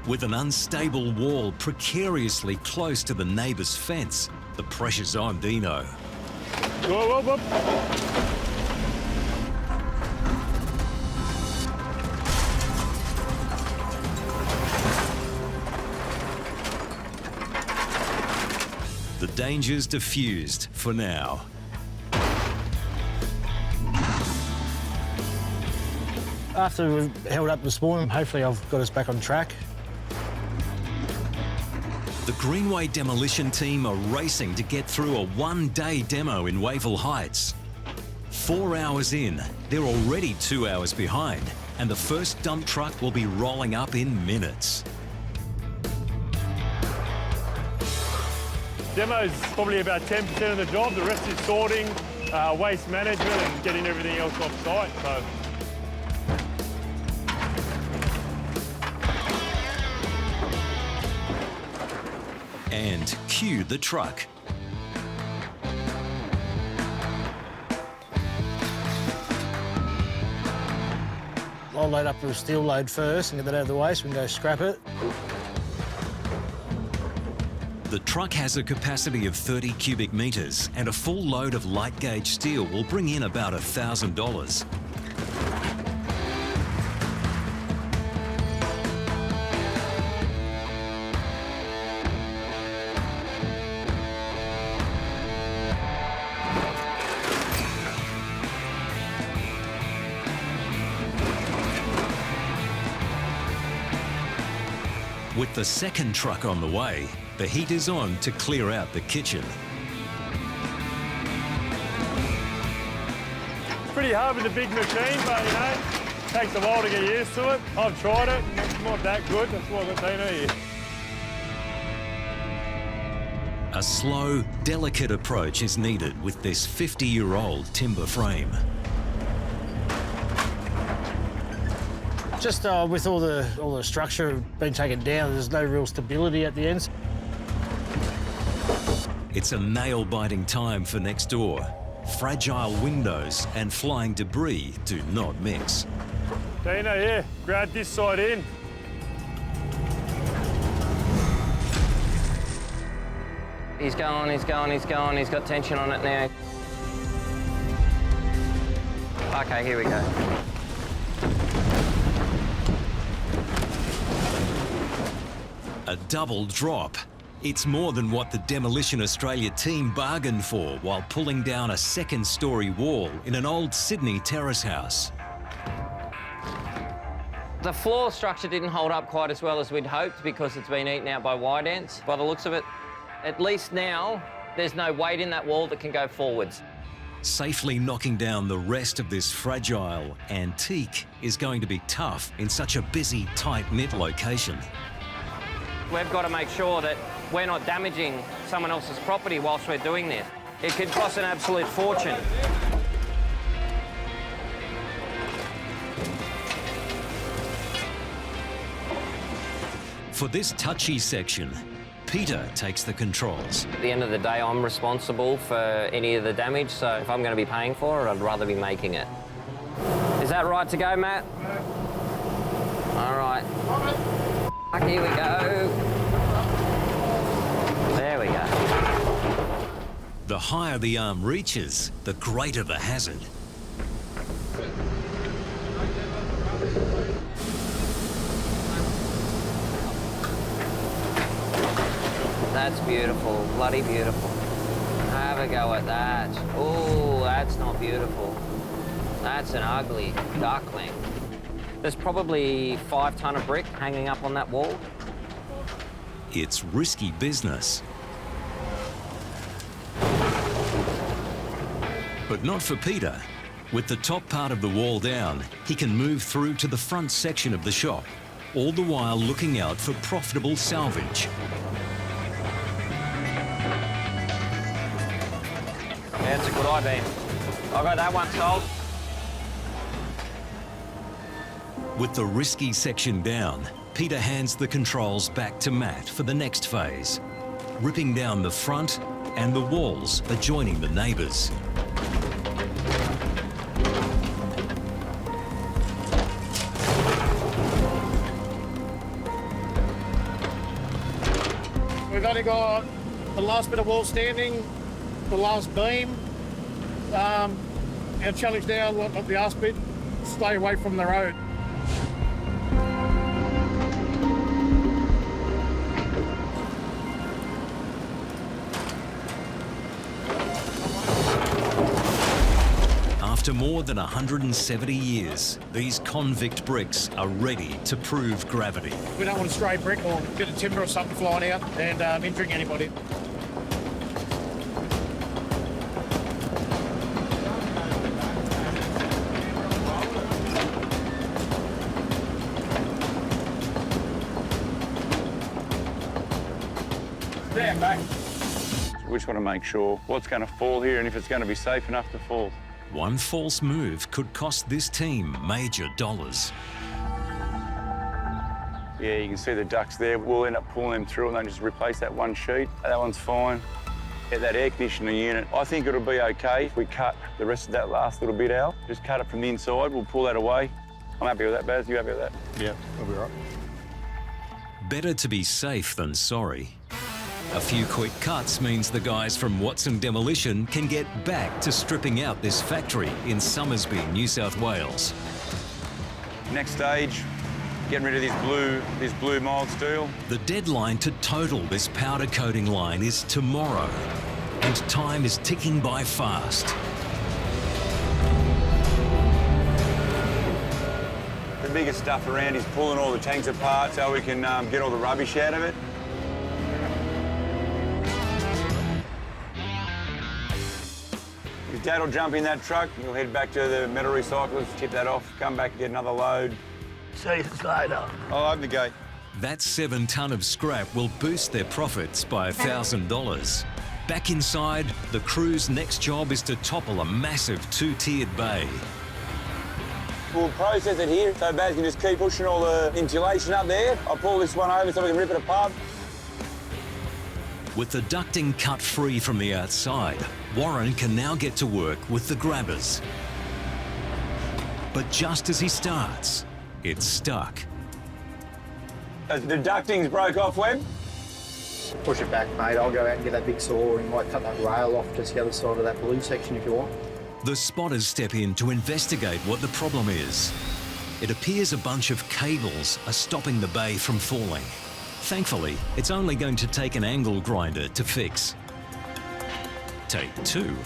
With an unstable wall precariously close to the neighbour's fence, the pressure's on Dino. Whoa, whoa, whoa. The danger's diffused for now. After we held up this morning, hopefully I've got us back on track. The Greenway Demolition team are racing to get through a one-day demo in Wavell Heights. 4 hours in, they're already 2 hours behind, and the first dump truck will be rolling up in minutes. Demo's probably about 10% of the job. The rest is sorting, waste management and getting everything else off site. So. And cue the truck. I'll load up the steel load first and get that out of the way so we can go scrap it. The truck has a capacity of 30 cubic metres, and a full load of light gauge steel will bring in about $1,000. With the second truck on the way, the heat is on to clear out the kitchen. Pretty hard with the big machine, but you know, takes a while to get used to it. I've tried it, it's not that good. That's why I've got Dino here. A slow, delicate approach is needed with this 50-year-old timber frame. Just with all the structure being taken down, there's no real stability at the ends. It's a nail-biting time for next door. Fragile windows and flying debris do not mix. Dino here, grab this side in. He's going, he's going, he's going. He's got tension on it now. Okay, here we go. A double drop. It's more than what the Demolition Australia team bargained for while pulling down a second-storey wall in an old Sydney terrace house. The floor structure didn't hold up quite as well as we'd hoped because it's been eaten out by wide ants. By the looks of it, at least now, there's no weight in that wall that can go forwards. Safely knocking down the rest of this fragile antique is going to be tough in such a busy, tight-knit location. We've got to make sure that we're not damaging someone else's property whilst we're doing this. It could cost an absolute fortune. For this touchy section, Peter takes the controls. At the end of the day, I'm responsible for any of the damage, so if I'm going to be paying for it, I'd rather be making it. Is that right to go, Matt? All right. Here we go. There we go. The higher the arm reaches, the greater the hazard. That's beautiful, bloody beautiful. Have a go at that. Oh, that's not beautiful. That's an ugly duckling. There's probably 5 tonne of brick hanging up on that wall. It's risky business. But not for Peter. With the top part of the wall down, he can move through to the front section of the shop, all the while looking out for profitable salvage. Yeah, it's a good idea. I got that one sold. With the risky section down, Peter hands the controls back to Matt for the next phase, ripping down the front and the walls adjoining the neighbours. We've only got the last bit of wall standing, the last beam. Our challenge now, not the last bit, stay away from the road. After more than 170 years, these convict bricks are ready to prove gravity. We don't want a stray brick or a bit of timber or something flying out and injuring anybody. Stand back. We just want to make sure what's going to fall here and if it's going to be safe enough to fall. One false move could cost this team major dollars. Yeah, you can see the ducts there. We'll end up pulling them through and then just replace that one sheet. That one's fine. Yeah, that air conditioner unit, I think it'll be okay if we cut the rest of that last little bit out. Just cut it from the inside, we'll pull that away. I'm happy with that, Baz. You happy with that? Yeah, we'll be right. Better to be safe than sorry. A few quick cuts means the guys from Watson Demolition can get back to stripping out this factory in Somersby, New South Wales. Next stage, getting rid of this blue mild steel. The deadline to total this powder coating line is tomorrow, and time is ticking by fast. The biggest stuff around is pulling all the tanks apart so we can get all the rubbish out of it. Dad will jump in that truck, we'll head back to the metal recyclers, tip that off, come back and get another load. See you later. I'll open the gate. That 7 tonne of scrap will boost their profits by $1,000. Back inside, the crew's next job is to topple a massive 2-tiered bay. We'll process it here, so Baz can just keep pushing all the insulation up there. I'll pull this one over so we can rip it apart. With the ducting cut free from the outside, Warren can now get to work with the grabbers. But just as he starts, it's stuck. The ducting's broke off, Webb. Push it back, mate. I'll go out and get that big saw and might cut that rail off just the other side of that blue section if you want. The spotters step in to investigate what the problem is. It appears a bunch of cables are stopping the bay from falling. Thankfully, it's only going to take an angle grinder to fix. Take 2.